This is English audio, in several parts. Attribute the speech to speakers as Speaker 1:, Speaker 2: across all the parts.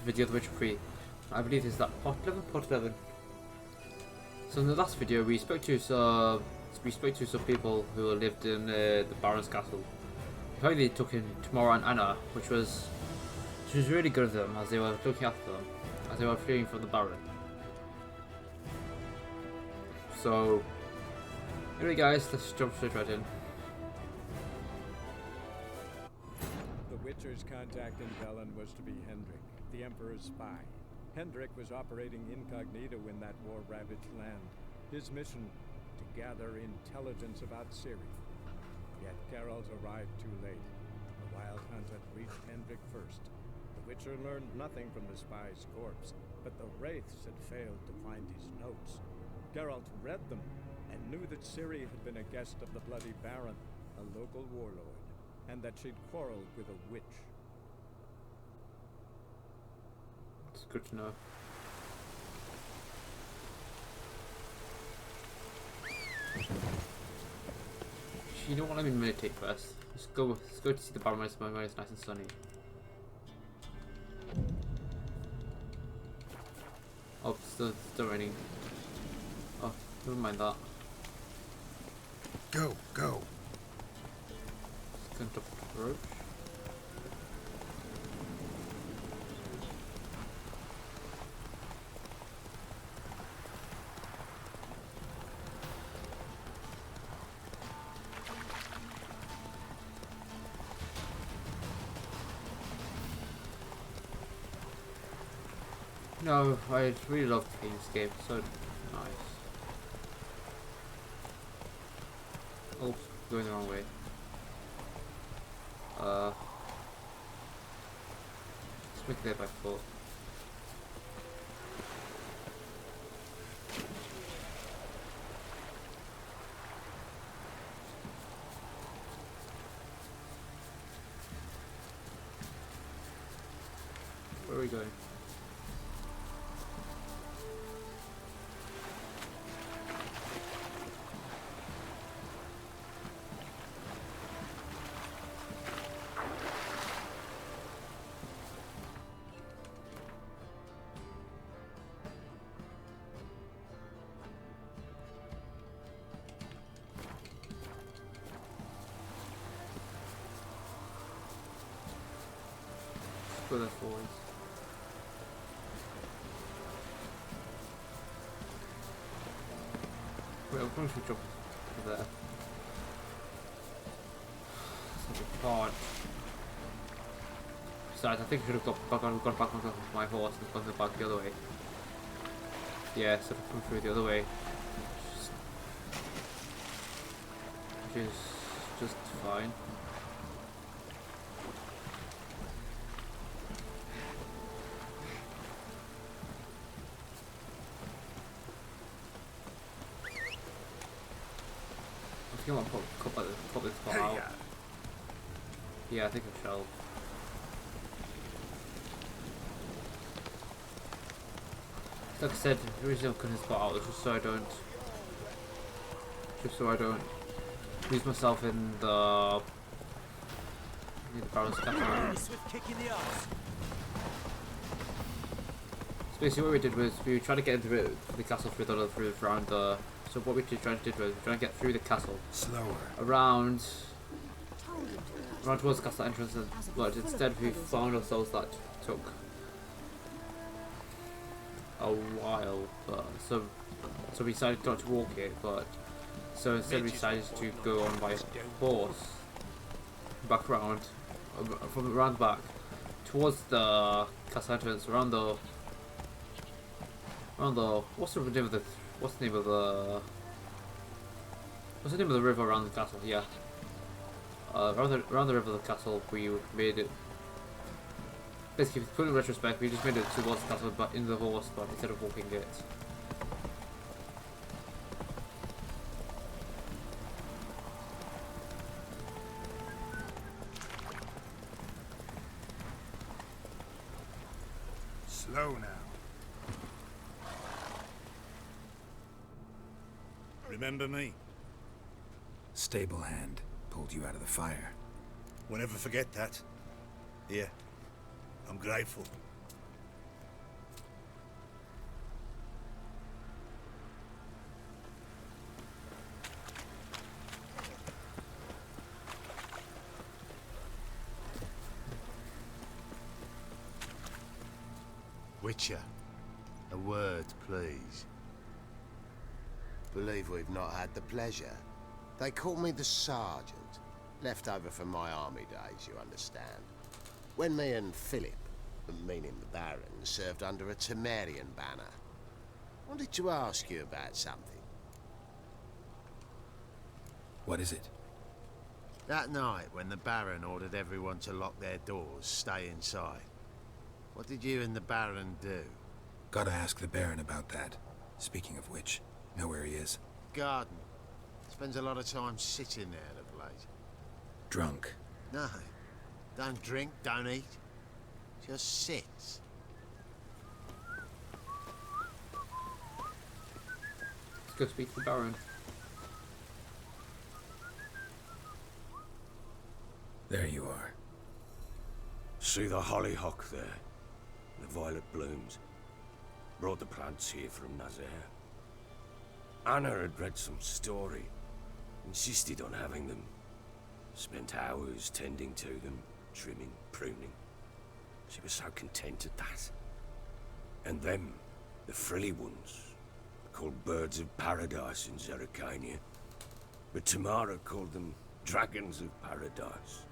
Speaker 1: video of The Witcher 3. I believe it's that part 11, part 11. So in the last video we spoke to some people who lived in the Baron's castle. Apparently they took in Tamora and Anna, which was really good of them as they were looking after them, as they were fleeing from the Baron. So anyway guys, let's jump straight right in.
Speaker 2: The Witcher's contact in Velen was to be Hendrik, the Emperor's spy. Hendrik was operating incognito in that war-ravaged land. His mission, to gather intelligence about Ciri. Yet Geralt arrived too late. The Wild Hunt had reached Hendrik first. The Witcher learned nothing from the spy's corpse, but the Wraiths had failed to find his notes. Geralt read them, and knew that Ciri had been a guest of the Bloody Baron, a local warlord, and that she'd quarreled with a witch.
Speaker 1: It's good to know. You don't want to meditate first. Let's go to see the Baron when it's nice and sunny. Oh, it's still raining. Oh, never mind that.
Speaker 3: Go.
Speaker 1: Just going to approach. No, I really love playing this game, so nice. Oh, going the wrong way. Let's make it there by foot. Where are we going? Go there forwards. Wait, I'm going to jump to there. Such a god. Besides, I think I should have gone back on my horse and gone back the other way. Yeah, so I've come through the other way. Which is just fine. I think I'll pop this spot out. Yeah, I think I shall. Like I said, the reason I'm cutting this spot out is just so I don't lose myself in the Baron's castle. So basically what we did was we were trying to get into the castle through around the. So what we tried to do was trying to get through the castle.
Speaker 3: Slower.
Speaker 1: Around towards the castle entrance, but instead we found ourselves that took a while. But so we decided not to walk it, but so instead we decided to go on by horse back around from around the back towards the castle entrance, around the what's the name of the river around the castle? Yeah. Around the river of the castle, we made it. Basically, put in retrospect, we just made it towards the castle, but in the horse, but instead of walking it.
Speaker 3: Slow now.
Speaker 4: Remember me?
Speaker 3: Stable hand pulled you out of the fire.
Speaker 4: We'll never forget that. Here, I'm grateful. Witcher, a word, please. Believe we've not had the pleasure. They call me the Sergeant. Left over from my army days, you understand. When me and Philip, meaning the Baron, served under a Temerian banner. Wanted to ask you about something.
Speaker 3: What is it?
Speaker 4: That night, when the Baron ordered everyone to lock their doors, stay inside. What did you and the Baron do?
Speaker 3: Gotta ask the Baron about that. Speaking of which, know where he is?
Speaker 4: Garden. Spends a lot of time sitting there of late.
Speaker 3: Drunk.
Speaker 4: No. Don't drink, don't eat. Just sits.
Speaker 1: Let's go speak to the Baron.
Speaker 3: There you are.
Speaker 5: See the hollyhock there? The violet blooms. Brought the plants here from Nazaire. Anna had read some story. Insisted on having them. Spent hours tending to them, trimming, pruning. She was so content at that. And them, the frilly ones, called birds of paradise in Zerrikania. But Tamara called them dragons of paradise.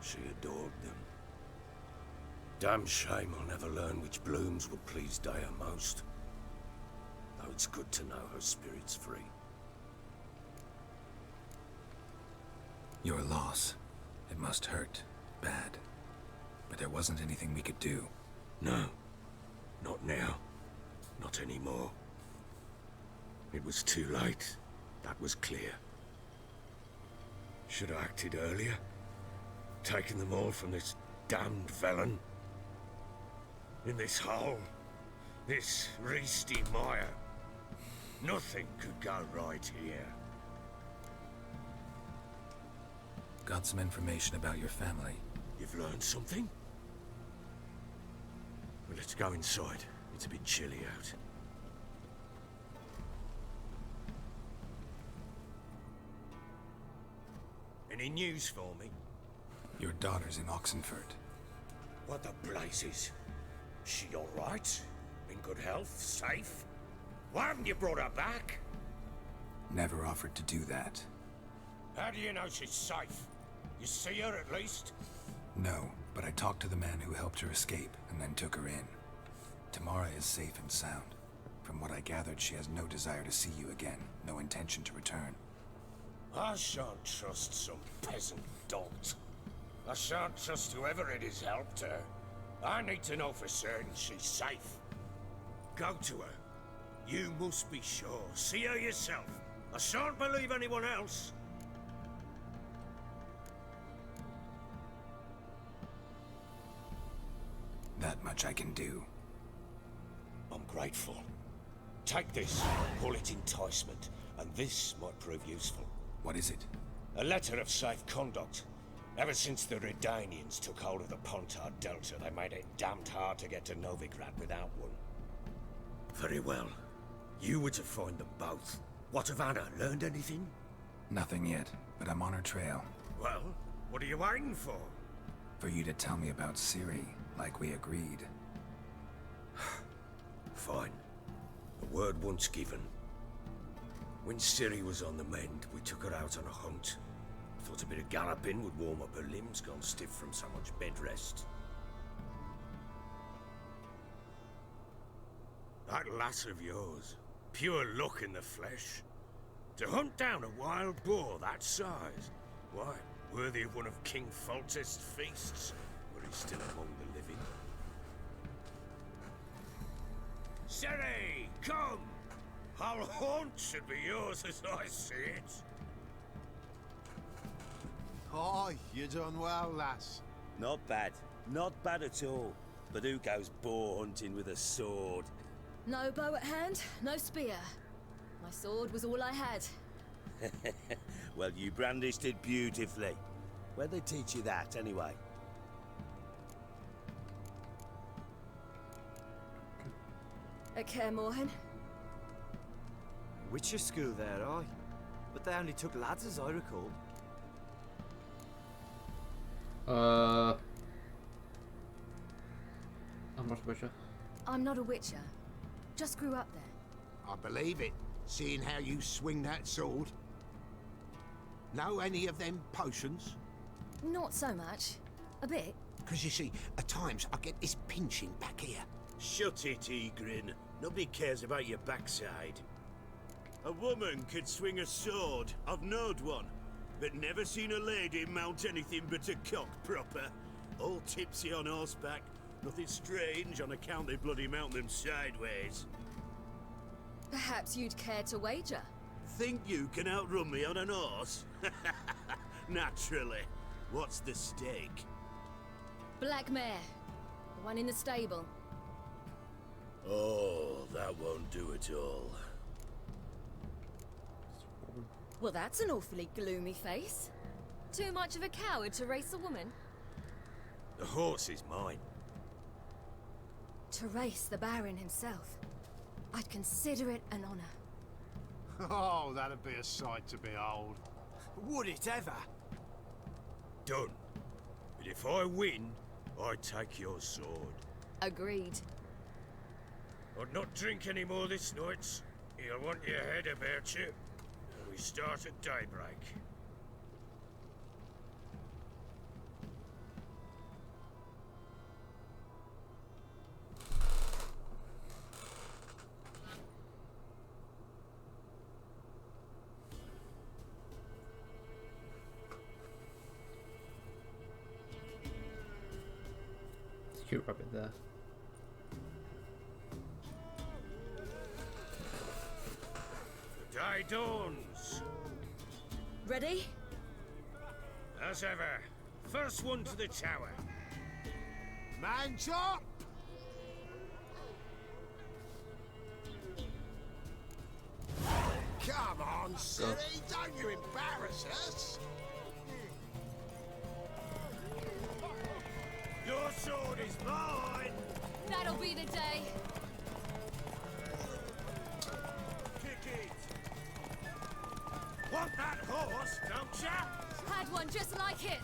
Speaker 5: She adored them. Damn shame I'll never learn which blooms would please Dea most. Though it's good to know her spirit's free.
Speaker 3: Your loss. It must hurt. Bad. But there wasn't anything we could do.
Speaker 5: No. Not now. Not anymore. It was too late. That was clear. Should have acted earlier. Taken them all from this damned felon. In this hole. This reesty mire. Nothing could go right here.
Speaker 3: Got some information about your family.
Speaker 5: You've learned something? Well, let's go inside. It's a bit chilly out. Any news for me?
Speaker 3: Your daughter's in Oxenford.
Speaker 5: What the blazes? She all right? In good health? Safe? Why haven't you brought her back?
Speaker 3: Never offered to do that.
Speaker 5: How do you know she's safe? You see her at least?
Speaker 3: No, but I talked to the man who helped her escape and then took her in. Tamara is safe and sound. From what I gathered, she has no desire to see you again, no intention to return.
Speaker 5: I shan't trust some peasant dolt. I shan't trust whoever it is helped her. I need to know for certain she's safe. Go to her. You must be sure. See her yourself. I shan't believe anyone else.
Speaker 3: That much I can do.
Speaker 5: I'm grateful. Take this, call it enticement, and this might prove useful.
Speaker 3: What is it?
Speaker 5: A letter of safe conduct. Ever since the Redanians took hold of the Pontar Delta, they made it damned hard to get to Novigrad without one. Very well. You were to find them both. What of Anna? Learned anything?
Speaker 3: Nothing yet, but I'm on her trail.
Speaker 5: Well, what are you waiting for?
Speaker 3: For you to tell me about Ciri, like we agreed.
Speaker 5: Fine. A word once given. When Ciri was on the mend, we took her out on a hunt. Thought a bit of galloping would warm up her limbs, gone stiff from so much bed rest. That lass of yours, pure luck in the flesh. To hunt down a wild boar that size, why, worthy of one of King Foltest's feasts, were he still among the living. Ciri, come! Our haunt should be yours as I see it.
Speaker 4: Aye, you done well, lass.
Speaker 6: Not bad. Not bad at all. But who goes boar hunting with a sword?
Speaker 7: No bow at hand, no spear. My sword was all I had.
Speaker 6: Well, you brandished it beautifully. Where'd they teach you that, anyway?
Speaker 7: At Kaer Morhen.
Speaker 8: Witcher school there, aye. But they only took lads, as I recall.
Speaker 1: I'm I'm not a witcher.
Speaker 7: I'm not a witcher. Just grew up there.
Speaker 4: I believe it, seeing how you swing that sword. Know any of them potions?
Speaker 7: Not so much. A bit.
Speaker 4: Because you see, at times I get this pinching back here.
Speaker 6: Shut it, Egrin. Nobody cares about your backside. A woman could swing a sword. I've knowed one. But never seen a lady mount anything but a cock proper. All tipsy on horseback. Nothing strange on account they bloody mount them sideways.
Speaker 7: Perhaps you'd care to wager?
Speaker 6: Think you can outrun me on an horse? Naturally. What's the stake?
Speaker 7: Black mare. The one in the stable.
Speaker 6: Oh, that won't do it all.
Speaker 7: Well, that's an awfully gloomy face. Too much of a coward to race a woman?
Speaker 5: The horse is mine.
Speaker 7: To race the Baron himself. I'd consider it an honor.
Speaker 9: Oh, that'd be a sight to behold.
Speaker 8: Would it ever?
Speaker 5: Done. But if I win, I take your sword.
Speaker 7: Agreed.
Speaker 5: I'd not drink any more this night. You'll want your head about you. And we start at daybreak.
Speaker 1: Cute rabbit there.
Speaker 5: The day dawns.
Speaker 7: Ready?
Speaker 5: As ever, first one to the tower.
Speaker 4: Man chop! Come on, Ciri, don't you embarrass us!
Speaker 5: Your sword is mine!
Speaker 7: That'll be the day.
Speaker 5: Kick it! Want that horse, don't ya?
Speaker 7: Had one just like it.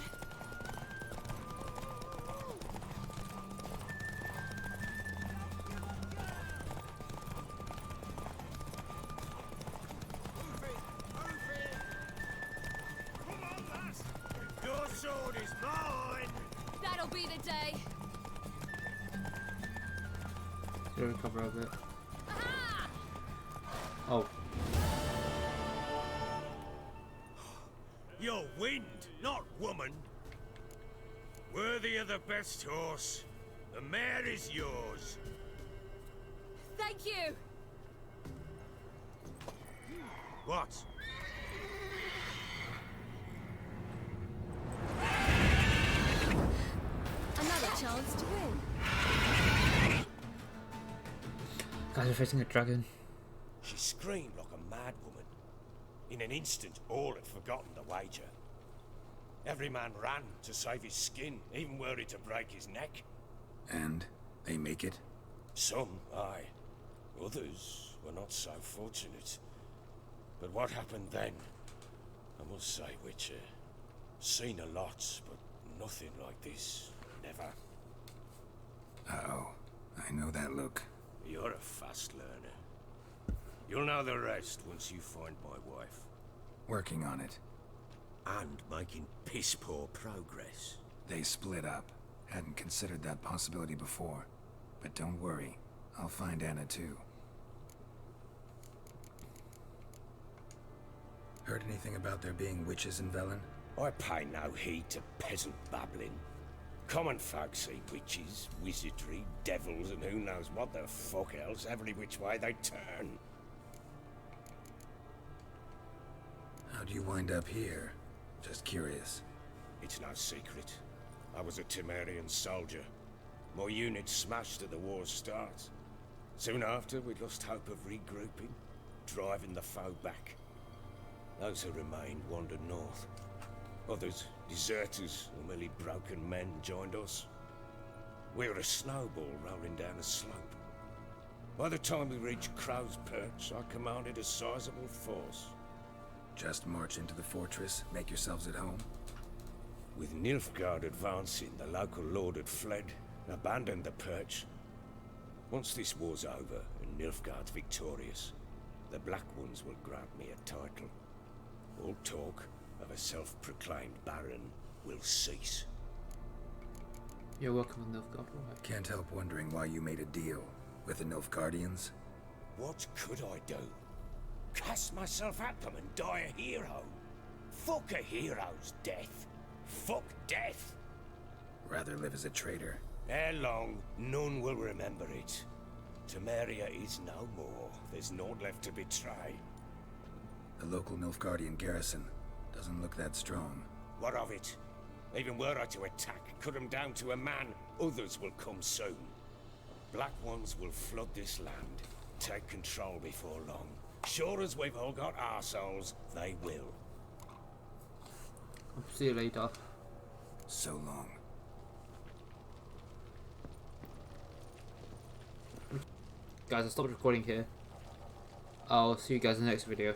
Speaker 5: Your sword is mine!
Speaker 7: That'll be the day.
Speaker 1: Should we cover a bit?
Speaker 7: Aha!
Speaker 1: Oh,
Speaker 5: You're wind, not woman. Worthy of the best horse. The mare is yours.
Speaker 7: Thank you.
Speaker 5: What?
Speaker 7: Another chance to win.
Speaker 1: guys are facing a dragon.
Speaker 5: She screamed like a mad woman. In an instant, all had forgotten the wager. Every man ran to save his skin, even were it to break his neck.
Speaker 3: And they make it?
Speaker 5: Some, aye. Others were not so fortunate. But what happened then? I must say, Witcher, seen a lot, but nothing like this. Never.
Speaker 3: Uh-oh. I know that look.
Speaker 5: You're a fast learner. You'll know the rest once you find my wife.
Speaker 3: Working on it.
Speaker 6: And making piss-poor progress.
Speaker 3: They split up. Hadn't considered that possibility before. But don't worry. I'll find Anna too. Heard anything about there being witches in Velen?
Speaker 5: I pay no heed to peasant babbling. Common folk see witches, wizardry, devils, and who knows what the fuck else every which way they turn.
Speaker 3: How'd you wind up here? Just curious.
Speaker 5: It's no secret. I was a Temerian soldier. My unit smashed at the war's start. Soon after, we lost hope of regrouping, driving the foe back. Those who remained wandered north. Others, deserters or merely broken men, joined us. We were a snowball rolling down a slope. By the time we reached Crow's Perch, I commanded a sizable force.
Speaker 3: Just march into the fortress, make yourselves at home?
Speaker 5: With Nilfgaard advancing, the local lord had fled, abandoned the perch, Once this war's over and Nilfgaard's victorious, the Black Ones will grant me a title. All talk of a self-proclaimed Baron will cease.
Speaker 1: You're welcome with Nilfgaard, alright.
Speaker 3: Can't help wondering why you made a deal with the Nilfgaardians.
Speaker 5: What could I do? Cast myself at them and die a hero? Fuck a hero's death. Fuck death.
Speaker 3: Rather live as a traitor.
Speaker 5: Ere long, none will remember it. Temeria is no more. There's naught left to betray.
Speaker 3: The local Nilfgaardian garrison doesn't look that strong.
Speaker 5: What of it? Even were I to attack, cut them down to a man, others will come soon. Black Ones will flood this land, take control before long. Sure as we've all got arseholes, they will.
Speaker 1: I'll see you later.
Speaker 3: So long.
Speaker 1: Guys, I'll stop recording here. I'll see you guys in the next video.